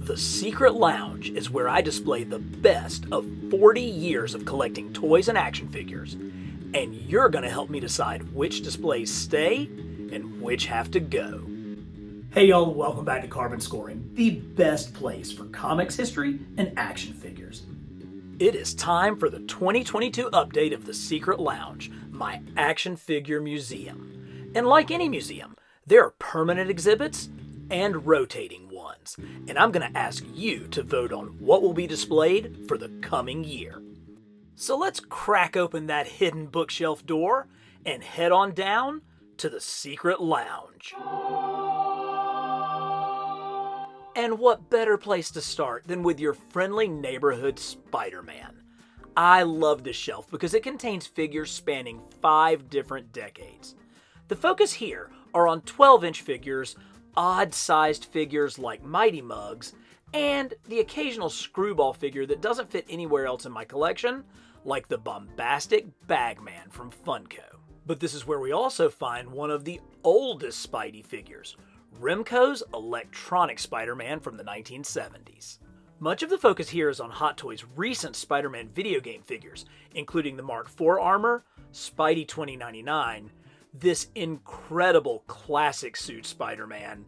The Secret Lounge is where I display the best of 40 years of collecting toys and action figures, and you're going to help me decide which displays stay and which have to go. Hey y'all, welcome back to Carbon Scoring, the best place for comics history and action figures. It is time for the 2022 update of the Secret Lounge, my action figure museum. And like any museum, there are permanent exhibits and rotating ones, and I'm going to ask you to vote on what will be displayed for the coming year. So let's crack open that hidden bookshelf door and head on down to the Secret Lounge. And what better place to start than with your friendly neighborhood Spider-Man? I love this shelf because it contains figures spanning 5 different decades. The focus here are on 12-inch figures, odd-sized figures like Mighty Mugs, and the occasional screwball figure that doesn't fit anywhere else in my collection, like the bombastic Bagman from Funko. But this is where we also find one of the oldest Spidey figures, Remco's electronic Spider-Man from the 1970s. Much of the focus here is on Hot Toys' recent Spider-Man video game figures, including the Mark IV armor, Spidey 2099, this incredible classic suit Spider-Man,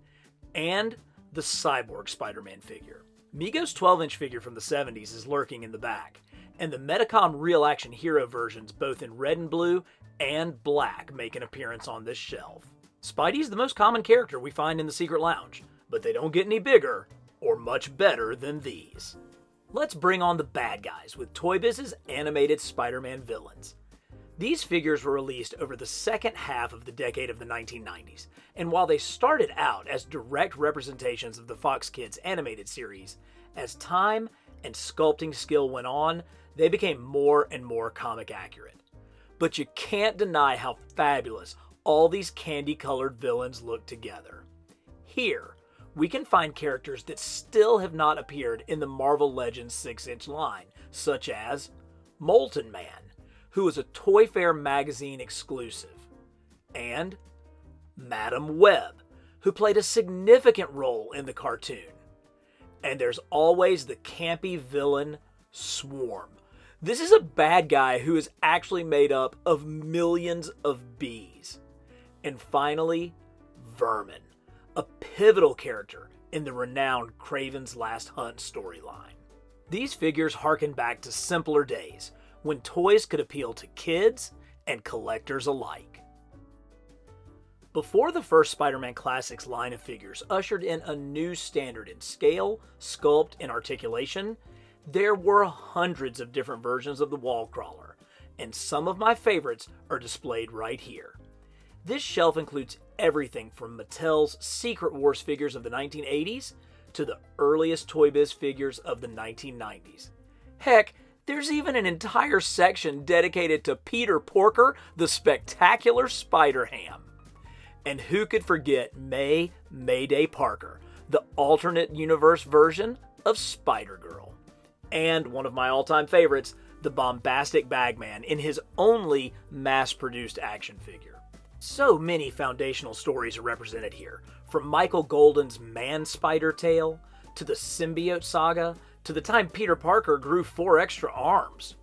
and the Cyborg Spider-Man figure. Mego's 12-inch figure from the 70s is lurking in the back, and the Metacom Real Action Hero versions both in red and blue and black make an appearance on this shelf. Spidey's the most common character we find in the Secret Lounge, but they don't get any bigger or much better than these. Let's bring on the bad guys with Toy Biz's animated Spider-Man villains. These figures were released over the second half of the decade of the 1990s, and while they started out as direct representations of the Fox Kids animated series, as time and sculpting skill went on, they became more and more comic accurate. But you can't deny how fabulous all these candy-colored villains look together. Here, we can find characters that still have not appeared in the Marvel Legends 6-inch line, such as Molten Man, who is a Toy Fair magazine exclusive, and Madam Web, who played a significant role in the cartoon. And there's always the campy villain, Swarm. This is a bad guy who is actually made up of millions of bees. And finally, Vermin, a pivotal character in the renowned Kraven's Last Hunt storyline. These figures harken back to simpler days, when toys could appeal to kids and collectors alike. Before the first Spider-Man Classics line of figures ushered in a new standard in scale, sculpt, and articulation, there were hundreds of different versions of the wall crawler, and some of my favorites are displayed right here. This shelf includes everything from Mattel's Secret Wars figures of the 1980s to the earliest Toy Biz figures of the 1990s. Heck, there's even an entire section dedicated to Peter Porker, the Spectacular Spider-Ham. And who could forget Mayday Parker, the alternate universe version of Spider-Girl. And one of my all-time favorites, the bombastic Bagman in his only mass-produced action figure. So many foundational stories are represented here, from Michael Golden's Man-Spider tale, to the Symbiote saga, to the time Peter Parker grew 4 extra arms.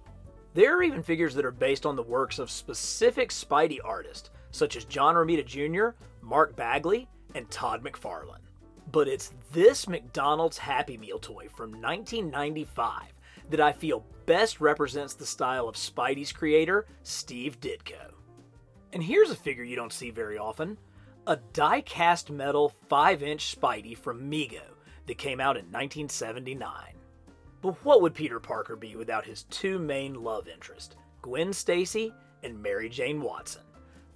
There are even figures that are based on the works of specific Spidey artists, such as John Romita Jr., Mark Bagley, and Todd McFarlane. But it's this McDonald's Happy Meal toy from 1995 that I feel best represents the style of Spidey's creator, Steve Ditko. And here's a figure you don't see very often, a die-cast metal 5-inch Spidey from Mego that came out in 1979. But what would Peter Parker be without his 2 main love interests, Gwen Stacy and Mary Jane Watson?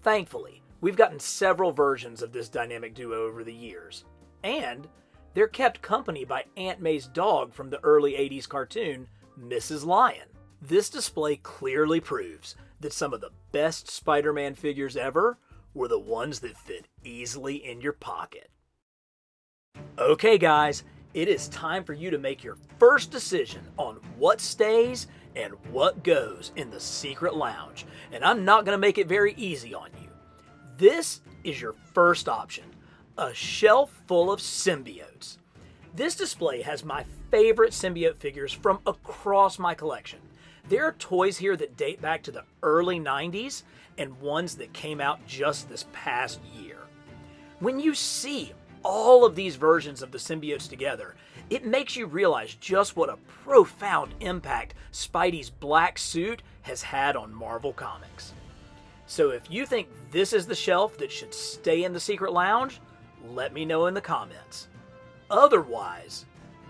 Thankfully, we've gotten several versions of this dynamic duo over the years, and they're kept company by Aunt May's dog from the early 80s cartoon, Mrs. Lion. This display clearly proves that some of the best Spider-Man figures ever were the ones that fit easily in your pocket. Okay guys, it is time for you to make your first decision on what stays and what goes in the Secret Lounge, and I'm not going to make it very easy on you. This is your first option, a shelf full of Symbiotes. This display has my favorite symbiote figures from across my collection. There are toys here that date back to the early 90s and ones that came out just this past year. When you see all of these versions of the symbiotes together, it makes you realize just what a profound impact Spidey's black suit has had on Marvel Comics. So if you think this is the shelf that should stay in the secret lounge, let me know in the comments. Otherwise,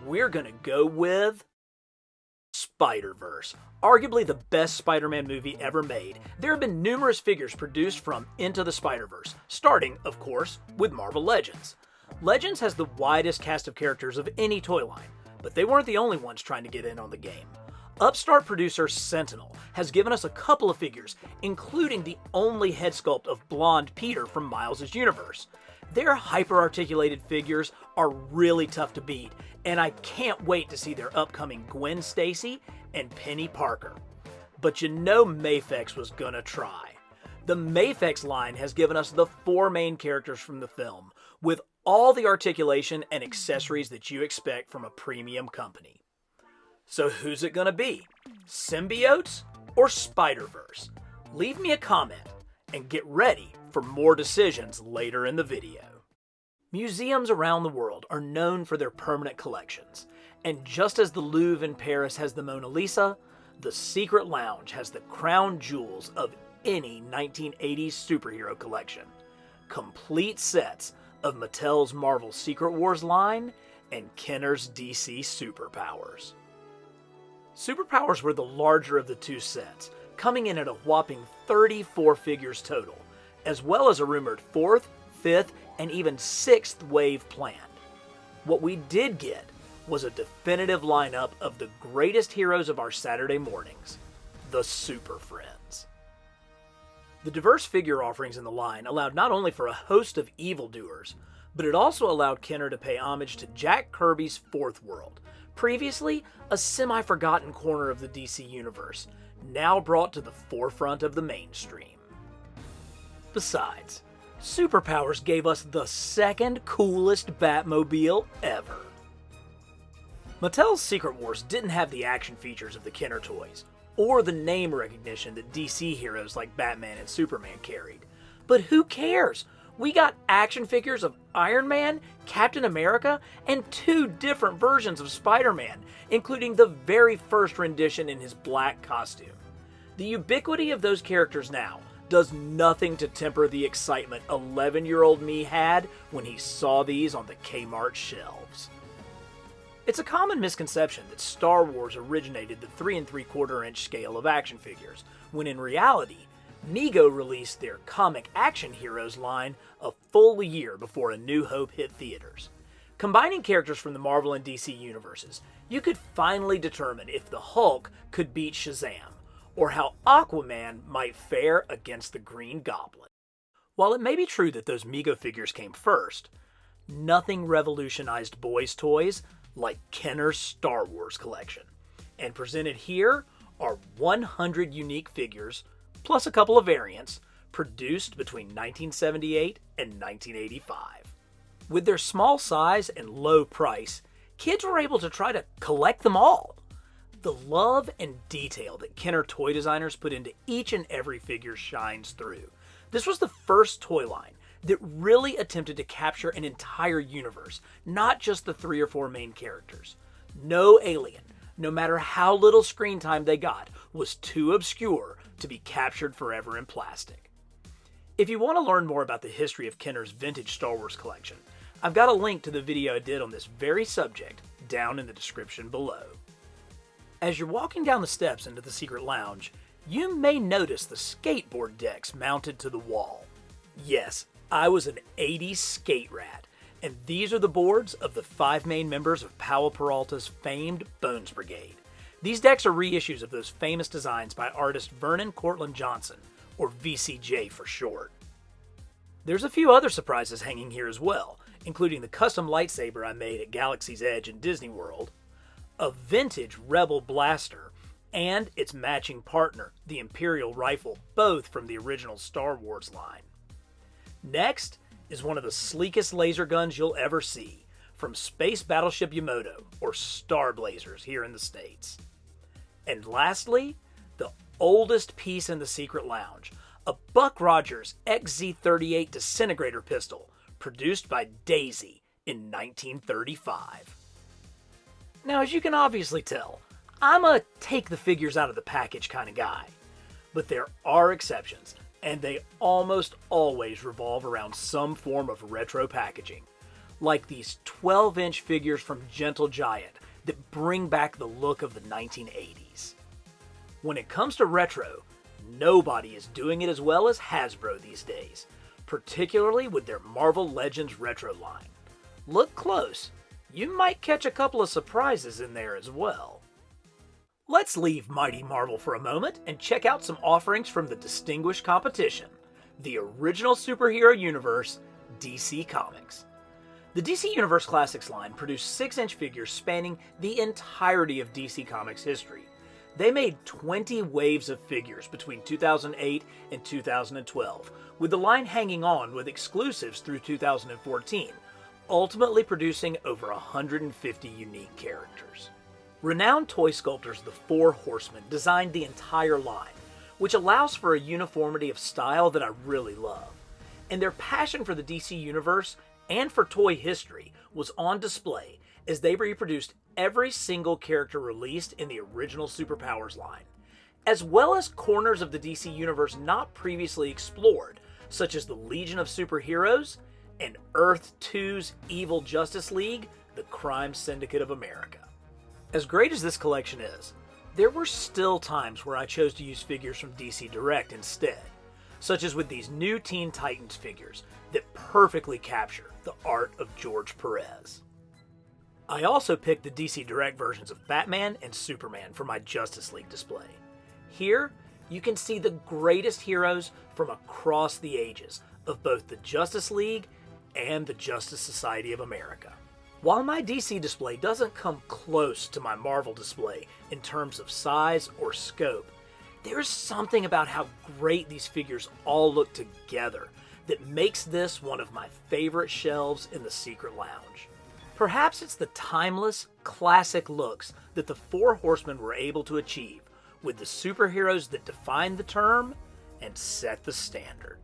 we're gonna go with Spider-Verse, arguably the best Spider-Man movie ever made. There have been numerous figures produced from Into the Spider-Verse, starting, of course, with Marvel Legends. Legends has the widest cast of characters of any toy line, but they weren't the only ones trying to get in on the game. Upstart producer Sentinel has given us a couple of figures, including the only head sculpt of blonde Peter from Miles' universe. Their hyper-articulated figures are really tough to beat, and I can't wait to see their upcoming Gwen Stacy and Penny Parker. But you know Mafex was gonna try. The Mafex line has given us the 4 main characters from the film, with all the articulation and accessories that you expect from a premium company. So who's it gonna be? Symbiotes or Spider-Verse? Leave me a comment and get ready for more decisions later in the video. Museums around the world are known for their permanent collections, and just as the Louvre in Paris has the Mona Lisa, the Secret Lounge has the crown jewels of any 1980s superhero collection. Complete sets of Mattel's Marvel Secret Wars line and Kenner's DC Superpowers. Superpowers were the larger of the 2 sets, coming in at a whopping 34 figures total, as well as a rumored 4th, 5th, and even 6th wave planned. What we did get was a definitive lineup of the greatest heroes of our Saturday mornings, the Super Friends. The diverse figure offerings in the line allowed not only for a host of evildoers, but it also allowed Kenner to pay homage to Jack Kirby's 4th World, previously a semi-forgotten corner of the DC Universe, now brought to the forefront of the mainstream. Besides, Superpowers gave us the 2nd coolest Batmobile ever. Mattel's Secret Wars didn't have the action features of the Kenner toys, or the name recognition that DC heroes like Batman and Superman carried. But who cares? We got action figures of Iron Man, Captain America, and 2 different versions of Spider-Man, including the very first rendition in his black costume. The ubiquity of those characters now does nothing to temper the excitement 11-year-old me had when he saw these on the Kmart shelves. It's a common misconception that Star Wars originated the 3 3/4 inch scale of action figures, when in reality, Mego released their comic action heroes line a full year before A New Hope hit theaters. Combining characters from the Marvel and DC universes, you could finally determine if the Hulk could beat Shazam, or how Aquaman might fare against the Green Goblin. While it may be true that those Mego figures came first, nothing revolutionized boys' toys like Kenner's Star Wars collection. And presented here are 100 unique figures, plus a couple of variants, produced between 1978 and 1985. With their small size and low price, kids were able to try to collect them all. The love and detail that Kenner toy designers put into each and every figure shines through. This was the first toy line that really attempted to capture an entire universe, not just the 3 or 4 main characters. No alien, no matter how little screen time they got, was too obscure to be captured forever in plastic. If you want to learn more about the history of Kenner's vintage Star Wars collection, I've got a link to the video I did on this very subject down in the description below. As you're walking down the steps into the Secret Lounge, you may notice the skateboard decks mounted to the wall. Yes, I was an 80s skate rat, and these are the boards of the 5 main members of Powell Peralta's famed Bones Brigade. These decks are reissues of those famous designs by artist Vernon Cortland Johnson, or VCJ for short. There's a few other surprises hanging here as well, including the custom lightsaber I made at Galaxy's Edge in Disney World, a vintage Rebel blaster, and its matching partner, the Imperial rifle, both from the original Star Wars line. Next is one of the sleekest laser guns you'll ever see, from Space Battleship Yamato, or Star Blazers here in the States. And lastly, the oldest piece in the Secret Lounge, a Buck Rogers XZ-38 disintegrator pistol, produced by Daisy in 1935. Now, as you can obviously tell, I'm a take the figures out of the package kind of guy. But there are exceptions, and they almost always revolve around some form of retro packaging, like these 12-inch figures from Gentle Giant that bring back the look of the 1980s. When it comes to retro, nobody is doing it as well as Hasbro these days, particularly with their Marvel Legends retro line. Look close, you might catch a couple of surprises in there as well. Let's leave Mighty Marvel for a moment and check out some offerings from the distinguished competition, the original superhero universe, DC Comics. The DC Universe Classics line produced 6-inch figures spanning the entirety of DC Comics history. They made 20 waves of figures between 2008 and 2012, with the line hanging on with exclusives through 2014, ultimately producing over 150 unique characters. Renowned toy sculptors the Four Horsemen designed the entire line, which allows for a uniformity of style that I really love. And their passion for the DC Universe and for toy history was on display as they reproduced every single character released in the original Superpowers line, as well as corners of the DC Universe not previously explored, such as the Legion of Superheroes and Earth 2's Evil Justice League, the Crime Syndicate of America. As great as this collection is, there were still times where I chose to use figures from DC Direct instead, such as with these new Teen Titans figures that perfectly capture the art of George Perez. I also picked the DC Direct versions of Batman and Superman for my Justice League display. Here, you can see the greatest heroes from across the ages of both the Justice League and the Justice Society of America. While my DC display doesn't come close to my Marvel display in terms of size or scope, there's something about how great these figures all look together that makes this one of my favorite shelves in the Secret Lounge. Perhaps it's the timeless, classic looks that the Four Horsemen were able to achieve with the superheroes that defined the term and set the standard.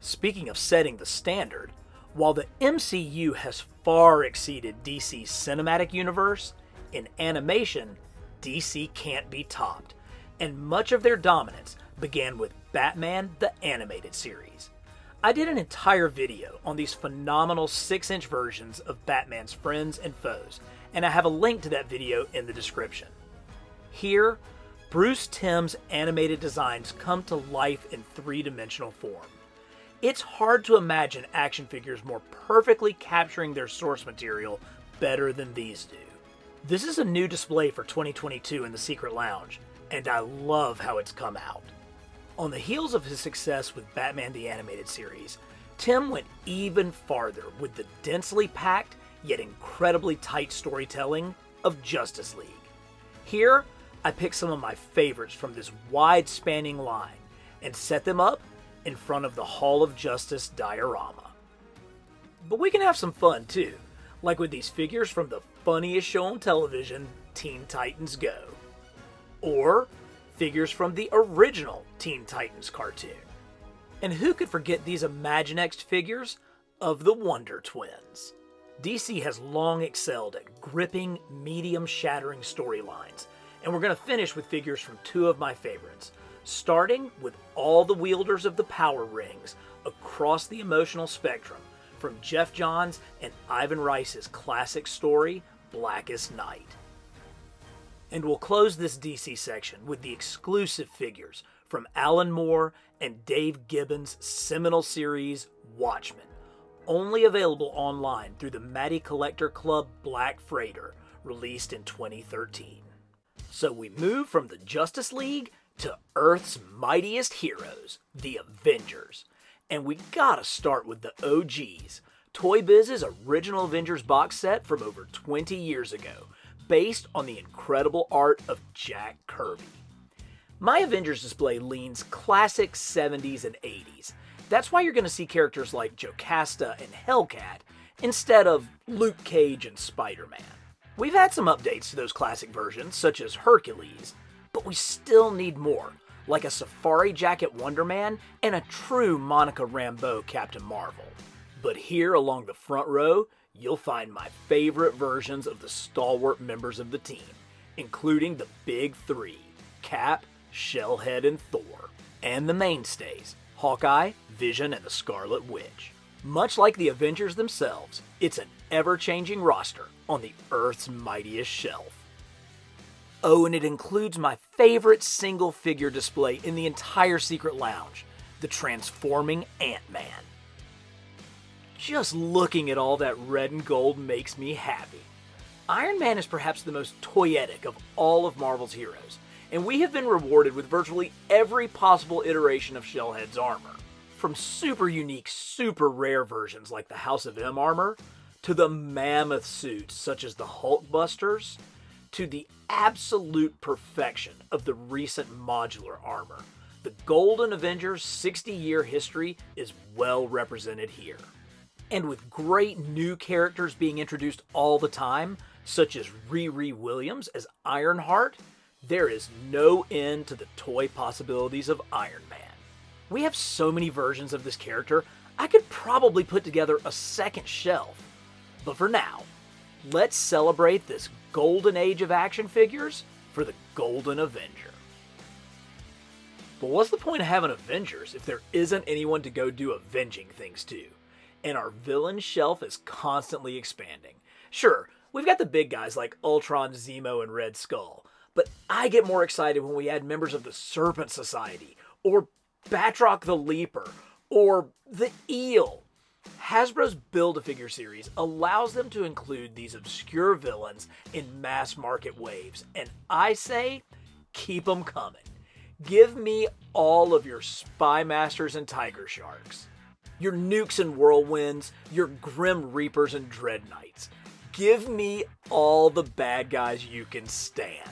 Speaking of setting the standard, while the MCU has far exceeded DC's cinematic universe, in animation, DC can't be topped, and much of their dominance began with Batman the Animated Series. I did an entire video on these phenomenal 6-inch versions of Batman's friends and foes, and I have a link to that video in the description. Here, Bruce Timm's animated designs come to life in 3-dimensional form. It's hard to imagine action figures more perfectly capturing their source material better than these do. This is a new display for 2022 in the Secret Lounge, and I love how it's come out. On the heels of his success with Batman the Animated Series, Timm went even farther with the densely packed yet incredibly tight storytelling of Justice League. Here, I picked some of my favorites from this wide-spanning line and set them up in front of the Hall of Justice diorama. But we can have some fun too, like with these figures from the funniest show on television, Teen Titans Go. Or figures from the original Teen Titans cartoon. And who could forget these Imaginext figures of the Wonder Twins? DC has long excelled at gripping, medium-shattering storylines, and we're going to finish with figures from two of my favorites, starting with all the wielders of the power rings across the emotional spectrum, from Jeff Johns and Ivan Rice's classic story, Blackest Night. And we'll close this DC section with the exclusive figures from Alan Moore and Dave Gibbons' seminal series, Watchmen, only available online through the Matty Collector Club Black Freighter, released in 2013. So we move from the Justice League to Earth's mightiest heroes, the Avengers. And we gotta start with the OGs, Toy Biz's original Avengers box set from over 20 years ago, based on the incredible art of Jack Kirby. My Avengers display leans classic 70s and 80s. That's why you're going to see characters like Jocasta and Hellcat, instead of Luke Cage and Spider-Man. We've had some updates to those classic versions, such as Hercules, but we still need more, like a safari jacket Wonder Man and a true Monica Rambeau Captain Marvel. But here along the front row, you'll find my favorite versions of the stalwart members of the team, including the big three, Cap, Shellhead, and Thor, and the mainstays, Hawkeye, Vision, and the Scarlet Witch. Much like the Avengers themselves, it's an ever-changing roster on the Earth's mightiest shelf. Oh, and it includes my favorite single-figure display in the entire Secret Lounge, the transforming Ant-Man. Just looking at all that red and gold makes me happy. Iron Man is perhaps the most toyetic of all of Marvel's heroes, and we have been rewarded with virtually every possible iteration of Shellhead's armor. From super unique, super rare versions like the House of M armor, to the mammoth suits such as the Hulkbusters, to the absolute perfection of the recent modular armor. The Golden Avengers' 60-year history is well represented here. And with great new characters being introduced all the time, such as Riri Williams as Ironheart, there is no end to the toy possibilities of Iron Man. We have so many versions of this character, I could probably put together a second shelf. But for now, let's celebrate this golden age of action figures for the Golden Avenger. But what's the point of having Avengers if there isn't anyone to go do avenging things to? And our villain shelf is constantly expanding. Sure, we've got the big guys like Ultron, Zemo, and Red Skull, but I get more excited when we add members of the Serpent Society, or Batroc the Leaper, or the Eel. Hasbro's Build-A-Figure series allows them to include these obscure villains in mass market waves, and I say, keep them coming. Give me all of your Spy Masters and Tiger Sharks, your Nukes and Whirlwinds, your Grim Reapers and Dread Knights. Give me all the bad guys you can stand.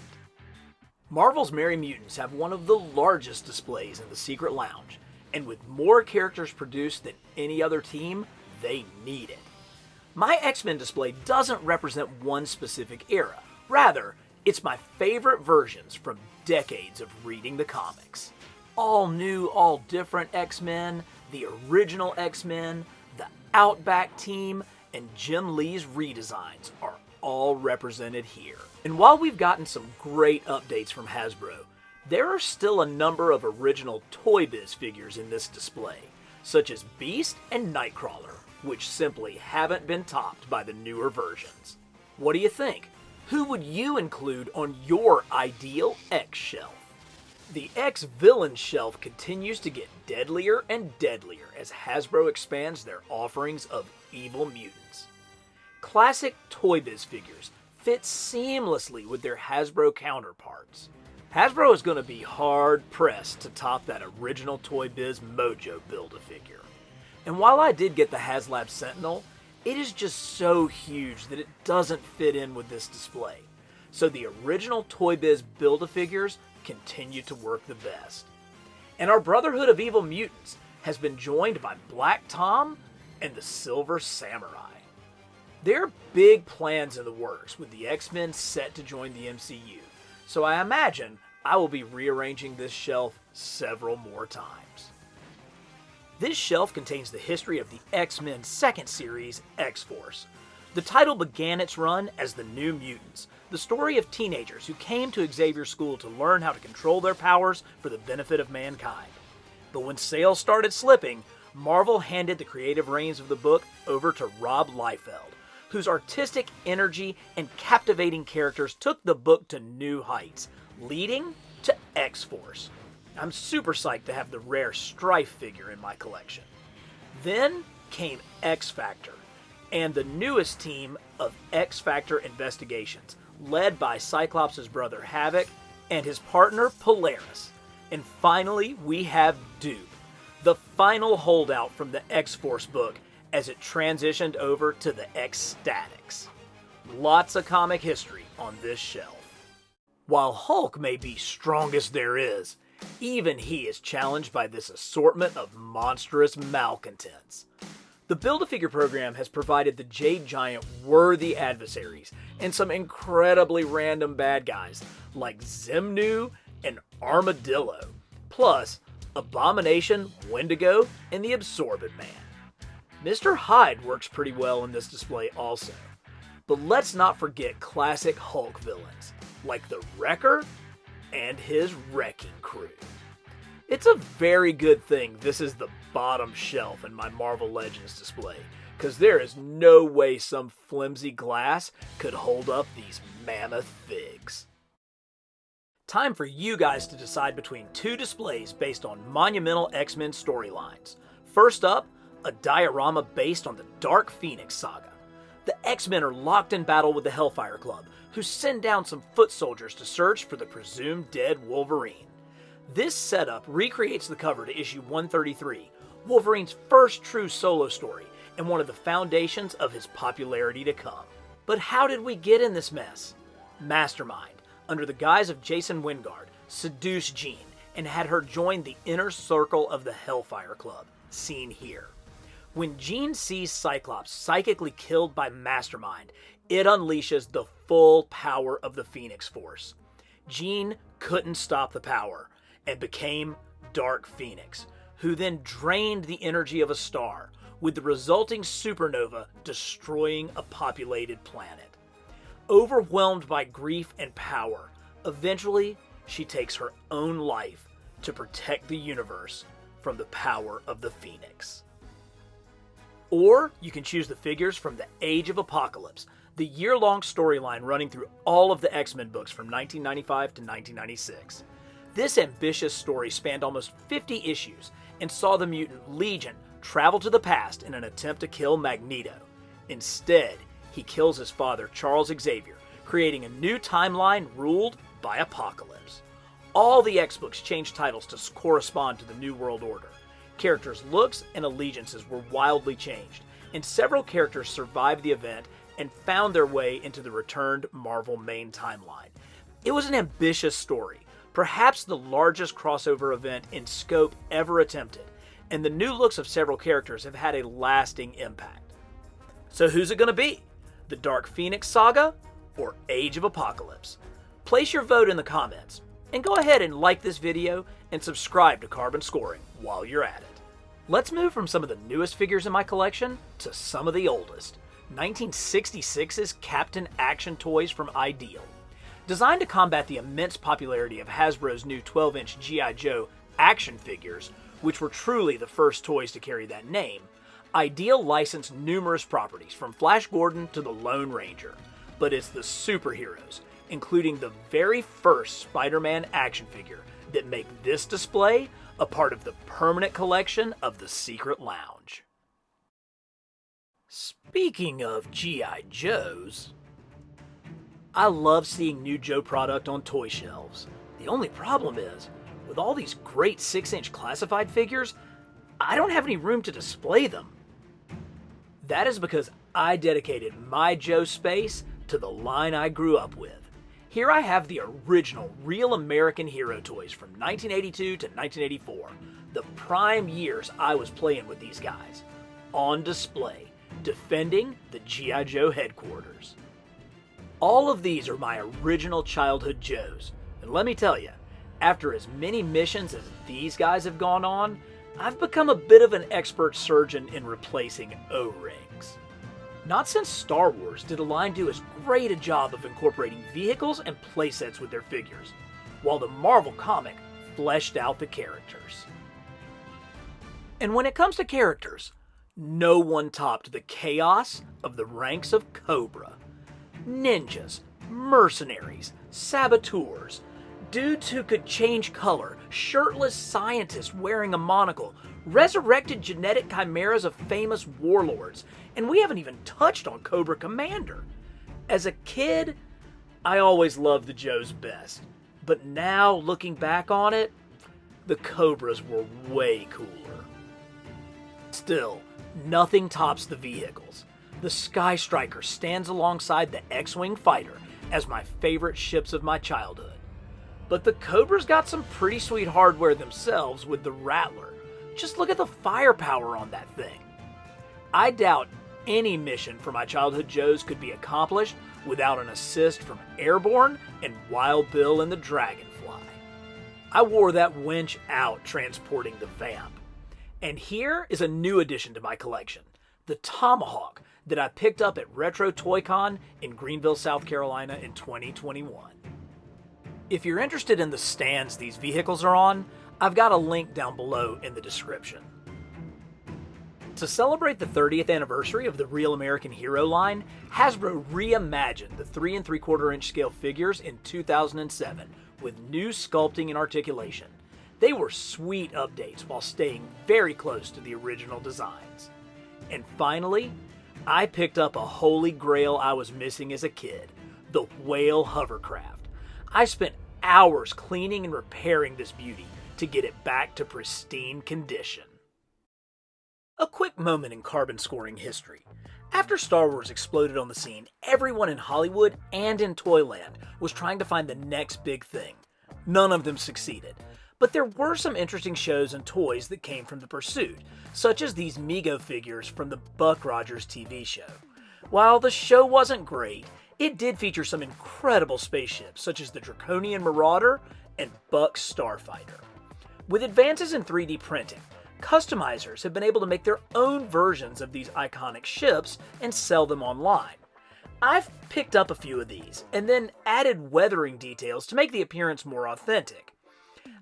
Marvel's Merry Mutants have one of the largest displays in the Secret Lounge, and with more characters produced than any other team, they need it. My X-Men display doesn't represent one specific era. Rather, it's my favorite versions from decades of reading the comics. All new, all different X-Men, the original X-Men, the Outback team, and Jim Lee's redesigns are all represented here. And while we've gotten some great updates from Hasbro, there are still a number of original Toy Biz figures in this display, such as Beast and Nightcrawler, which simply haven't been topped by the newer versions. What do you think? Who would you include on your ideal X shelf? The X-Villain shelf continues to get deadlier and deadlier as Hasbro expands their offerings of evil mutants. Classic Toy Biz figures fit seamlessly with their Hasbro counterparts. Hasbro is going to be hard-pressed to top that original Toy Biz Mojo Build-A-Figure. And while I did get the HasLab Sentinel, it is just so huge that it doesn't fit in with this display. So the original Toy Biz Build-A-Figures continue to work the best. And our Brotherhood of Evil Mutants has been joined by Black Tom and the Silver Samurai. There are big plans in the works with the X-Men set to join the MCU, so I imagine I will be rearranging this shelf several more times. This shelf contains the history of the X-Men second series, X-Force. The title began its run as the New Mutants, the story of teenagers who came to Xavier School to learn how to control their powers for the benefit of mankind. But when sales started slipping, Marvel handed the creative reins of the book over to Rob Liefeld, whose artistic energy and captivating characters took the book to new heights, leading to X-Force. I'm super psyched to have the rare Strife figure in my collection. Then came X-Factor, and the newest team of X-Factor Investigations, led by Cyclops' brother Havoc and his partner Polaris. And finally, we have Dupe, the final holdout from the X-Force book as it transitioned over to the X-Statics. Lots of comic history on this shelf. While Hulk may be strongest there is, even he is challenged by this assortment of monstrous malcontents. The Build-A-Figure program has provided the Jade Giant worthy adversaries and some incredibly random bad guys like Zimnu and Armadillo, plus Abomination, Wendigo, and the Absorbent Man. Mr. Hyde works pretty well in this display also. But let's not forget classic Hulk villains, like the Wrecker and his Wrecking Crew. It's a very good thing this is the bottom shelf in my Marvel Legends display, because there is no way some flimsy glass could hold up these mammoth figs. Time for you guys to decide between two displays based on monumental X-Men storylines. First up, a diorama based on the Dark Phoenix saga. The X-Men are locked in battle with the Hellfire Club, who send down some foot soldiers to search for the presumed dead Wolverine. This setup recreates the cover to issue 133, Wolverine's first true solo story, and one of the foundations of his popularity to come. But how did we get in this mess? Mastermind, under the guise of Jason Wingard, seduced Jean and had her join the inner circle of the Hellfire Club, seen here. When Jean sees Cyclops psychically killed by Mastermind, it unleashes the full power of the Phoenix Force. Jean couldn't stop the power and became Dark Phoenix, who then drained the energy of a star, with the resulting supernova destroying a populated planet. Overwhelmed by grief and power, eventually she takes her own life to protect the universe from the power of the Phoenix. Or you can choose the figures from the Age of Apocalypse, the year-long storyline running through all of the X-Men books from 1995 to 1996. This ambitious story spanned almost 50 issues and saw the mutant Legion travel to the past in an attempt to kill Magneto. Instead, he kills his father, Charles Xavier, creating a new timeline ruled by Apocalypse. All the X-books changed titles to correspond to the New World Order. Characters' looks and allegiances were wildly changed, and several characters survived the event and found their way into the returned Marvel main timeline. It was an ambitious story, perhaps the largest crossover event in scope ever attempted, and the new looks of several characters have had a lasting impact. So who's it going to be? The Dark Phoenix Saga or Age of Apocalypse? Place your vote in the comments, and go ahead and like this video and subscribe to Carbon Scoring while you're at it. Let's move from some of the newest figures in my collection to some of the oldest. 1966's Captain Action toys from Ideal. Designed to combat the immense popularity of Hasbro's new 12-inch G.I. Joe action figures, which were truly the first toys to carry that name, Ideal licensed numerous properties from Flash Gordon to the Lone Ranger. But it's the superheroes, including the very first Spider-Man action figure, that make this display a part of the permanent collection of the Secret Lounge. Speaking of G.I. Joes, I love seeing new Joe product on toy shelves. The only problem is, with all these great 6-inch classified figures, I don't have any room to display them. That is because I dedicated my Joe space to the line I grew up with. Here I have the original Real American Hero toys from 1982 to 1984, the prime years I was playing with these guys, on display, defending the G.I. Joe headquarters. All of these are my original childhood Joes, and let me tell you, after as many missions as these guys have gone on, I've become a bit of an expert surgeon in replacing O-rings. Not since Star Wars did a line do as great a job of incorporating vehicles and playsets with their figures, while the Marvel comic fleshed out the characters. And when it comes to characters, no one topped the chaos of the ranks of Cobra. Ninjas, mercenaries, saboteurs, dudes who could change color, shirtless scientists wearing a monocle, resurrected genetic chimeras of famous warlords, and we haven't even touched on Cobra Commander. As a kid, I always loved the Joes best, but now looking back on it, the Cobras were way cooler. Still, nothing tops the vehicles. The Sky Striker stands alongside the X-Wing Fighter as my favorite ships of my childhood. But the Cobras got some pretty sweet hardware themselves with the Rattler. Just look at the firepower on that thing. I doubt any mission for my childhood Joes could be accomplished without an assist from Airborne and Wild Bill and the Dragonfly. I wore that winch out transporting the Vamp. And here is a new addition to my collection, the Tomahawk that I picked up at Retro Toy Con in Greenville, South Carolina in 2021. If you're interested in the stands these vehicles are on, I've got a link down below in the description. To celebrate the 30th anniversary of the Real American Hero line, Hasbro reimagined the 3 3/4 inch scale figures in 2007 with new sculpting and articulation. They were sweet updates while staying very close to the original designs. And finally, I picked up a holy grail I was missing as a kid, the Whale Hovercraft. I spent hours cleaning and repairing this beauty to get it back to pristine condition. A quick moment in carbon scoring history. After Star Wars exploded on the scene, everyone in Hollywood and in Toyland was trying to find the next big thing. None of them succeeded. But there were some interesting shows and toys that came from the pursuit, such as these Mego figures from the Buck Rogers TV show. While the show wasn't great, it did feature some incredible spaceships, such as the Draconian Marauder and Buck's Starfighter. With advances in 3D printing, customizers have been able to make their own versions of these iconic ships and sell them online. I've picked up a few of these, and then added weathering details to make the appearance more authentic.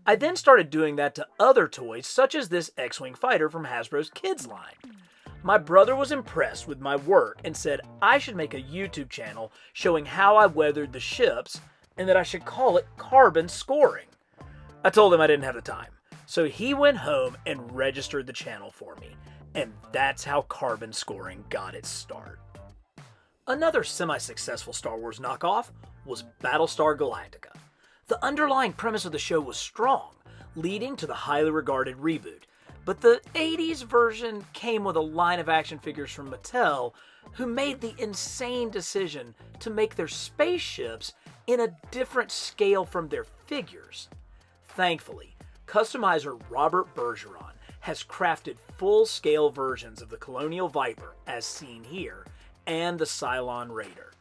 I then started doing that to other toys, such as this X-Wing fighter from Hasbro's Kids line. My brother was impressed with my work and said I should make a YouTube channel showing how I weathered the ships and that I should call it carbon scoring. I told him I didn't have the time, so he went home and registered the channel for me, and that's how carbon scoring got its start. Another semi-successful Star Wars knockoff was Battlestar Galactica. The underlying premise of the show was strong, leading to the highly regarded reboot, but the 80s version came with a line of action figures from Mattel, who made the insane decision to make their spaceships in a different scale from their figures. Thankfully, customizer Robert Bergeron has crafted full-scale versions of the Colonial Viper, as seen here, and the Cylon Raider.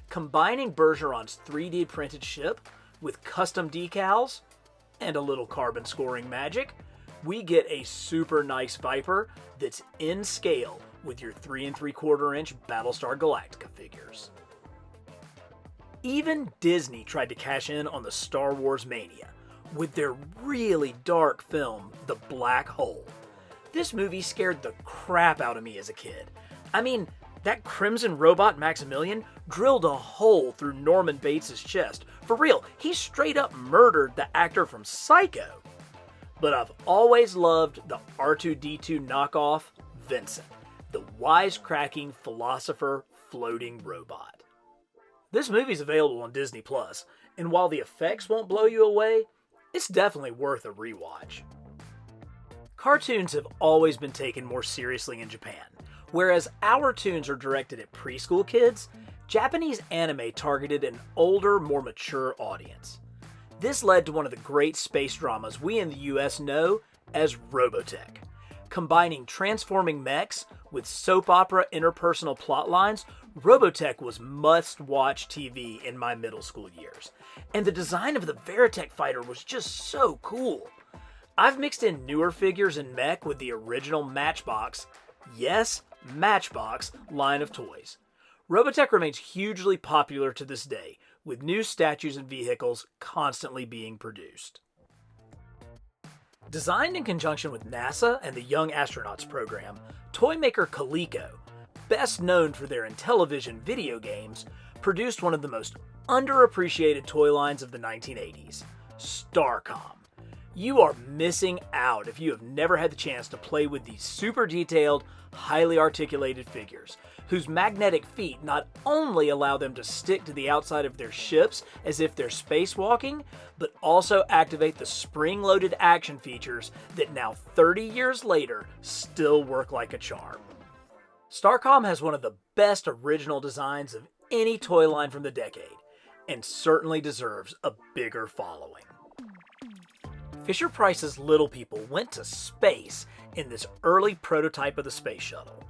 Combining Bergeron's 3D printed ship with custom decals and a little carbon scoring magic, we get a super nice Viper that's in scale with your 3 3/4 inch Battlestar Galactica figures. Even Disney tried to cash in on the Star Wars mania with their really dark film, The Black Hole. This movie scared the crap out of me as a kid. I mean, that crimson robot Maximilian drilled a hole through Norman Bates' chest. For real, he straight up murdered the actor from Psycho. But I've always loved the R2-D2 knockoff, Vincent, the wisecracking philosopher floating robot. This movie's available on Disney+, and while the effects won't blow you away, it's definitely worth a rewatch. Cartoons have always been taken more seriously in Japan. Whereas our toons are directed at preschool kids, Japanese anime targeted an older, more mature audience. This led to one of the great space dramas we in the US know as Robotech. Combining transforming mechs with soap opera interpersonal plotlines, Robotech was must-watch TV in my middle school years. And the design of the Veritech fighter was just so cool. I've mixed in newer figures and mech with the original Matchbox, yes, Matchbox line of toys. Robotech remains hugely popular to this day, with new statues and vehicles constantly being produced. Designed in conjunction with NASA and the Young Astronauts program, toy maker Coleco, best known for their Intellivision video games, produced one of the most underappreciated toy lines of the 1980s, Starcom. You are missing out if you have never had the chance to play with these super detailed, highly articulated figures, whose magnetic feet not only allow them to stick to the outside of their ships as if they're spacewalking, but also activate the spring-loaded action features that now 30 years later still work like a charm. Starcom has one of the best original designs of any toy line from the decade, and certainly deserves a bigger following. Fisher-Price's Little People went to space in this early prototype of the space shuttle.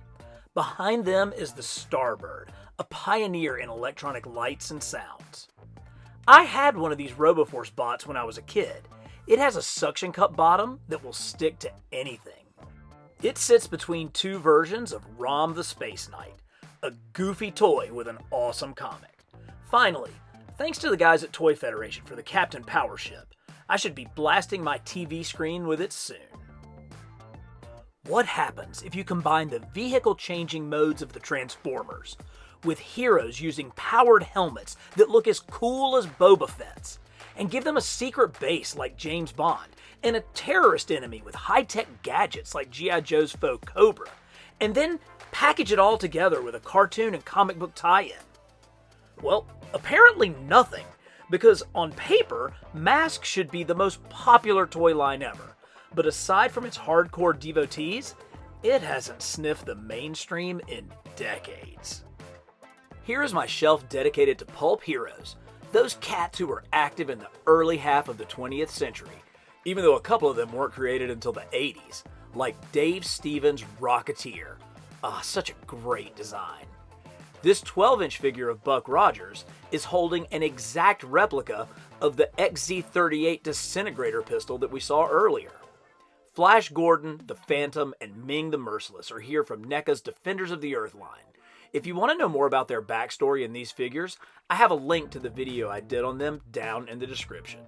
Behind them is the Starbird, a pioneer in electronic lights and sounds. I had one of these RoboForce bots when I was a kid. It has a suction cup bottom that will stick to anything. It sits between two versions of Rom the Space Knight, a goofy toy with an awesome comic. Finally, thanks to the guys at Toy Federation for the Captain Power Ship. I should be blasting my TV screen with it soon. What happens if you combine the vehicle-changing modes of the Transformers with heroes using powered helmets that look as cool as Boba Fett's, and give them a secret base like James Bond, and a terrorist enemy with high-tech gadgets like G.I. Joe's faux Cobra, and then package it all together with a cartoon and comic book tie-in? Well, apparently nothing, because on paper, Mask should be the most popular toy line ever, but aside from its hardcore devotees, it hasn't sniffed the mainstream in decades. Here is my shelf dedicated to pulp heroes, those cats who were active in the early half of the 20th century, even though a couple of them weren't created until the 80s, like Dave Stevens' Rocketeer. Such a great design. This 12-inch figure of Buck Rogers is holding an exact replica of the XZ-38 disintegrator pistol that we saw earlier. Flash Gordon, the Phantom, and Ming the Merciless are here from NECA's Defenders of the Earth line. If you want to know more about their backstory in these figures, I have a link to the video I did on them down in the description.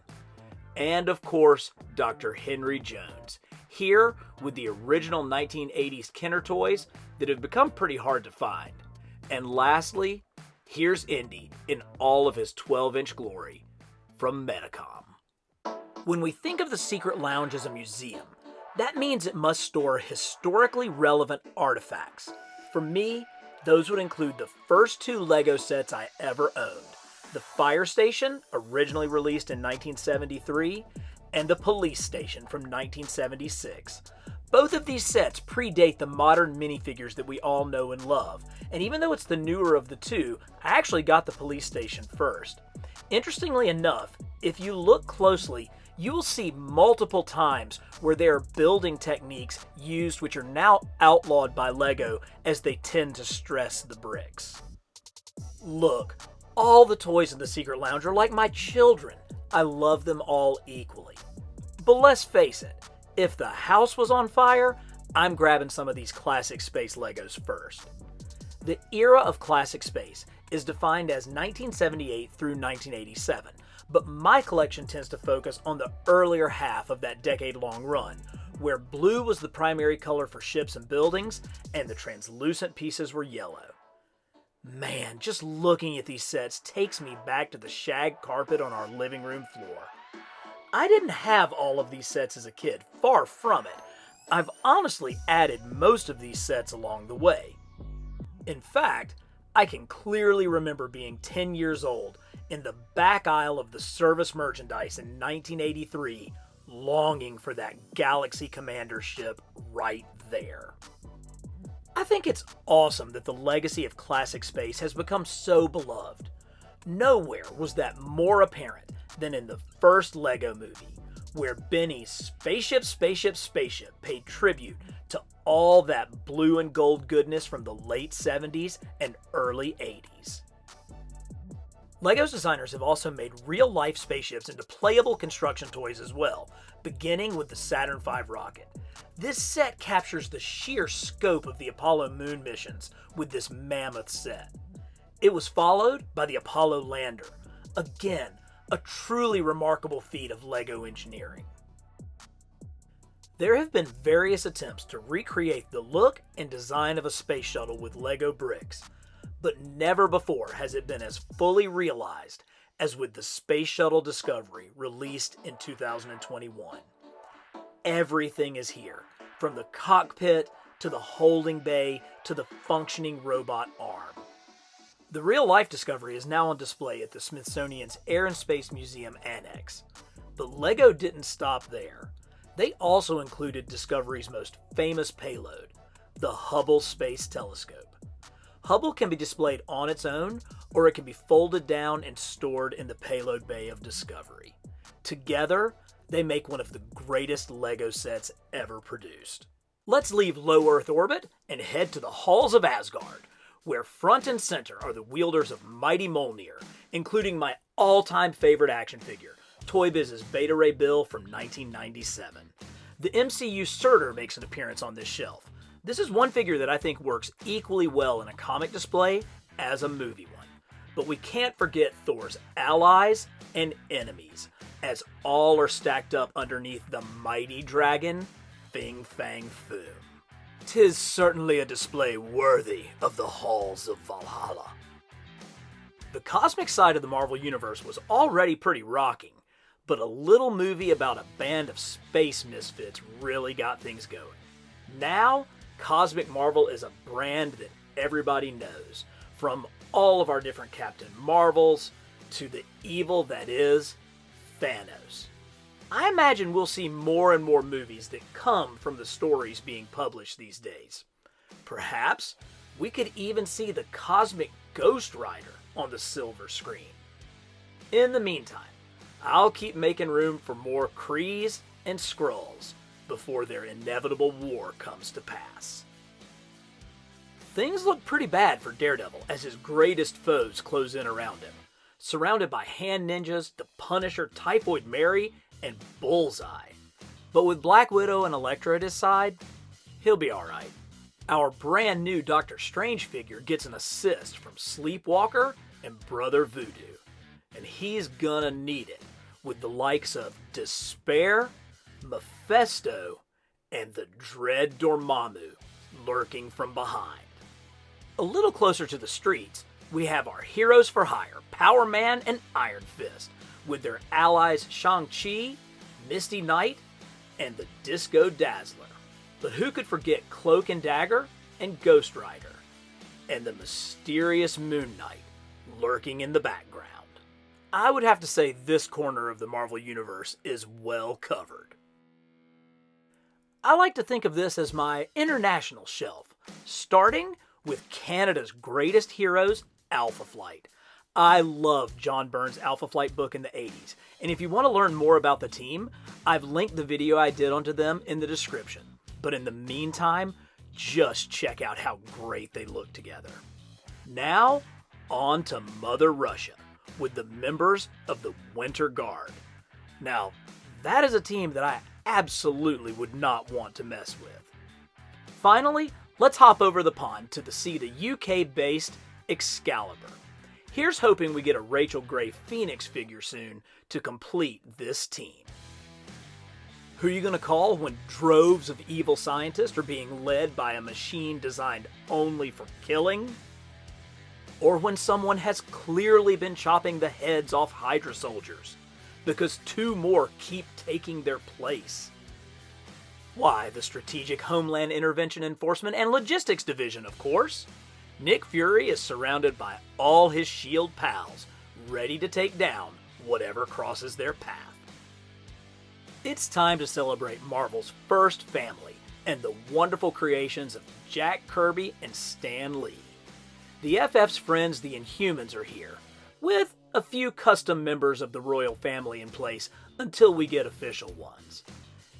And of course, Dr. Henry Jones, here with the original 1980s Kenner toys that have become pretty hard to find. And lastly, here's Indy in all of his 12-inch glory from Metacom. When we think of the Secret Lounge as a museum, that means it must store historically relevant artifacts. For me, those would include the first two Lego sets I ever owned, the Fire Station, originally released in 1973, and the Police Station from 1976. Both of these sets predate the modern minifigures that we all know and love, and even though it's the newer of the two, I actually got the Police Station first. Interestingly enough, if you look closely, you will see multiple times where there are building techniques used which are now outlawed by LEGO as they tend to stress the bricks. Look, all the toys in the Secret Lounge are like my children. I love them all equally. But let's face it, if the house was on fire, I'm grabbing some of these classic space Legos first. The era of classic space is defined as 1978 through 1987, but my collection tends to focus on the earlier half of that decade-long run, where blue was the primary color for ships and buildings, and the translucent pieces were yellow. Man, just looking at these sets takes me back to the shag carpet on our living room floor. I didn't have all of these sets as a kid, far from it. I've honestly added most of these sets along the way. In fact, I can clearly remember being 10 years old in the back aisle of the service merchandise in 1983, longing for that Galaxy Commander ship right there. I think it's awesome that the legacy of classic space has become so beloved. Nowhere was that more apparent than in the first LEGO movie, where Benny's spaceship paid tribute to all that blue and gold goodness from the late 70s and early 80s. LEGO's designers have also made real-life spaceships into playable construction toys as well, beginning with the Saturn V rocket. This set captures the sheer scope of the Apollo moon missions with this mammoth set. It was followed by the Apollo lander, again, a truly remarkable feat of LEGO engineering. There have been various attempts to recreate the look and design of a space shuttle with LEGO bricks, but never before has it been as fully realized as with the Space Shuttle Discovery released in 2021. Everything is here, from the cockpit to the holding bay to the functioning robot arm. The real-life Discovery is now on display at the Smithsonian's Air and Space Museum Annex. But LEGO didn't stop there. They also included Discovery's most famous payload, the Hubble Space Telescope. Hubble can be displayed on its own, or it can be folded down and stored in the payload bay of Discovery. Together, they make one of the greatest LEGO sets ever produced. Let's leave low Earth orbit and head to the halls of Asgard, where front and center are the wielders of mighty Mjolnir, including my all-time favorite action figure, Toy Biz's Beta Ray Bill from 1997. The MCU Surtur makes an appearance on this shelf. This is one figure that I think works equally well in a comic display as a movie one. But we can't forget Thor's allies and enemies, as all are stacked up underneath the mighty dragon, Fing Fang Foom. 'Tis certainly a display worthy of the halls of Valhalla. The cosmic side of the Marvel Universe was already pretty rocking, but a little movie about a band of space misfits really got things going. Now, Cosmic Marvel is a brand that everybody knows, from all of our different Captain Marvels to the evil that is Thanos. I imagine we'll see more and more movies that come from the stories being published these days. Perhaps we could even see the Cosmic Ghost Rider on the silver screen. In the meantime, I'll keep making room for more Krees and Skrulls before their inevitable war comes to pass. Things look pretty bad for Daredevil as his greatest foes close in around him, surrounded by Hand Ninjas, the Punisher, Typhoid Mary, and Bullseye. But with Black Widow and Elektra at his side, he'll be alright. Our brand new Doctor Strange figure gets an assist from Sleepwalker and Brother Voodoo, and he's gonna need it with the likes of Despair, Mephisto, and the Dread Dormammu lurking from behind. A little closer to the streets, we have our heroes for hire, Power Man and Iron Fist, with their allies Shang-Chi, Misty Knight, and the Disco Dazzler. But who could forget Cloak and Dagger and Ghost Rider, and the mysterious Moon Knight lurking in the background? I would have to say this corner of the Marvel Universe is well covered. I like to think of this as my international shelf, starting with Canada's greatest heroes, Alpha Flight. I love John Byrne's Alpha Flight book in the 80s, and if you want to learn more about the team, I've linked the video I did onto them in the description. But in the meantime, just check out how great they look together. Now, on to Mother Russia, with the members of the Winter Guard. Now, that is a team that I absolutely would not want to mess with. Finally, let's hop over the pond to see the UK-based Excalibur. Here's hoping we get a Rachel Gray Phoenix figure soon to complete this team. Who are you going to call when droves of evil scientists are being led by a machine designed only for killing? Or when someone has clearly been chopping the heads off Hydra soldiers because two more keep taking their place? Why, the Strategic Homeland Intervention Enforcement and Logistics Division, of course. Nick Fury is surrounded by all his S.H.I.E.L.D. pals, ready to take down whatever crosses their path. It's time to celebrate Marvel's first family and the wonderful creations of Jack Kirby and Stan Lee. The FF's friends, the Inhumans, are here, with a few custom members of the royal family in place until we get official ones.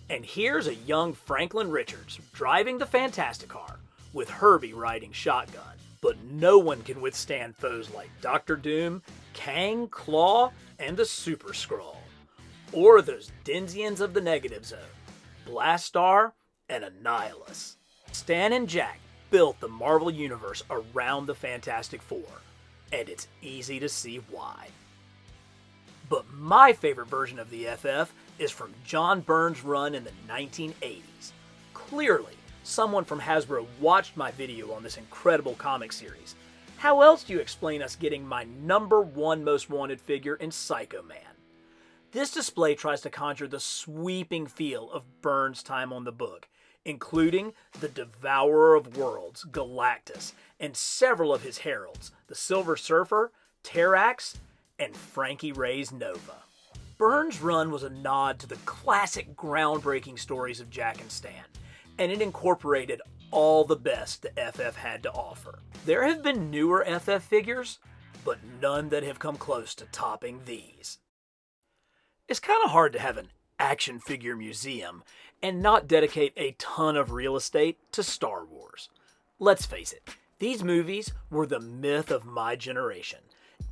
And here's a young Franklin Richards driving the Fantastic Car, with Herbie riding shotgun. But no one can withstand foes like Doctor Doom, Kang, Claw, and the Super Skrull. Or those Denzians of the Negative Zone, Blastar and Annihilus. Stan and Jack built the Marvel Universe around the Fantastic Four, and it's easy to see why. But my favorite version of the FF is from John Byrne's run in the 1980s. Clearly, someone from Hasbro watched my video on this incredible comic series. How else do you explain us getting my #1 most wanted figure in Psycho Man? This display tries to conjure the sweeping feel of Byrne's time on the book, including the Devourer of Worlds, Galactus, and several of his heralds, the Silver Surfer, Terrax, and Frankie Ray's Nova. Byrne's run was a nod to the classic groundbreaking stories of Jack and Stan, and it incorporated all the best the FF had to offer. There have been newer FF figures, but none that have come close to topping these. It's kind of hard to have an action figure museum and not dedicate a ton of real estate to Star Wars. Let's face it, these movies were the myth of my generation.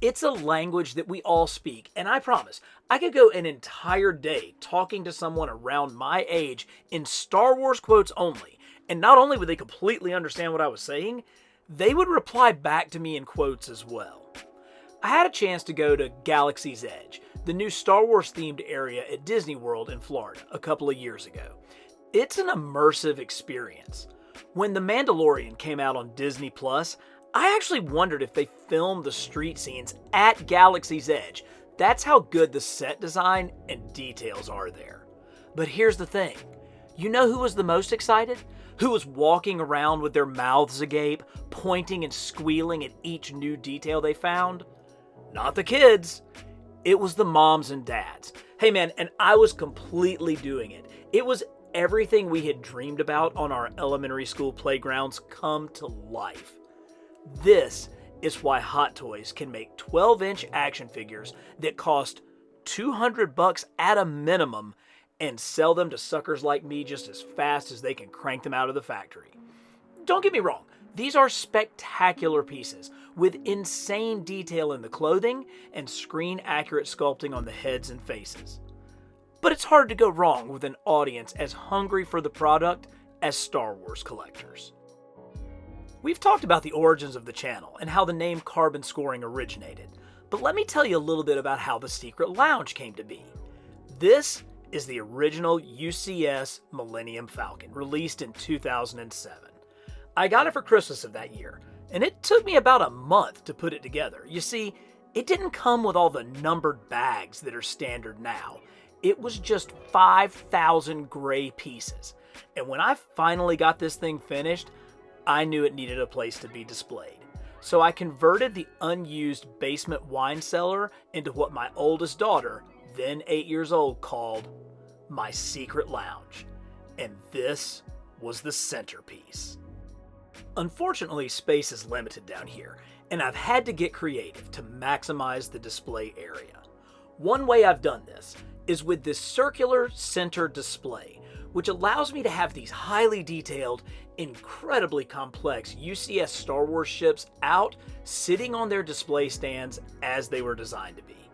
It's a language that we all speak, and I promise, I could go an entire day talking to someone around my age in Star Wars quotes only, and not only would they completely understand what I was saying, they would reply back to me in quotes as well. I had a chance to go to Galaxy's Edge, the new Star Wars themed area at Disney World in Florida a couple of years ago. It's an immersive experience. When The Mandalorian came out on Disney Plus, I actually wondered if they filmed the street scenes at Galaxy's Edge. That's how good the set design and details are there. But here's the thing. You know who was the most excited? Who was walking around with their mouths agape, pointing and squealing at each new detail they found? Not the kids. It was the moms and dads. Hey man, and I was completely doing it. It was everything we had dreamed about on our elementary school playgrounds come to life. This is why Hot Toys can make 12-inch action figures that cost $200 at a minimum and sell them to suckers like me just as fast as they can crank them out of the factory. Don't get me wrong, these are spectacular pieces with insane detail in the clothing and screen-accurate sculpting on the heads and faces. But it's hard to go wrong with an audience as hungry for the product as Star Wars collectors. We've talked about the origins of the channel and how the name Carbon Scoring originated, but let me tell you a little bit about how the Secret Lounge came to be. This is the original UCS Millennium Falcon, released in 2007. I got it for Christmas of that year, and it took me about a month to put it together. You see, it didn't come with all the numbered bags that are standard now. It was just 5,000 gray pieces, and when I finally got this thing finished, I knew it needed a place to be displayed. So I converted the unused basement wine cellar into what my oldest daughter, then 8 years old, called my secret lounge. And this was the centerpiece. Unfortunately, space is limited down here, and I've had to get creative to maximize the display area. One way I've done this is with this circular center display, which allows me to have these highly detailed, incredibly complex UCS Star Wars ships out, sitting on their display stands as they were designed to be.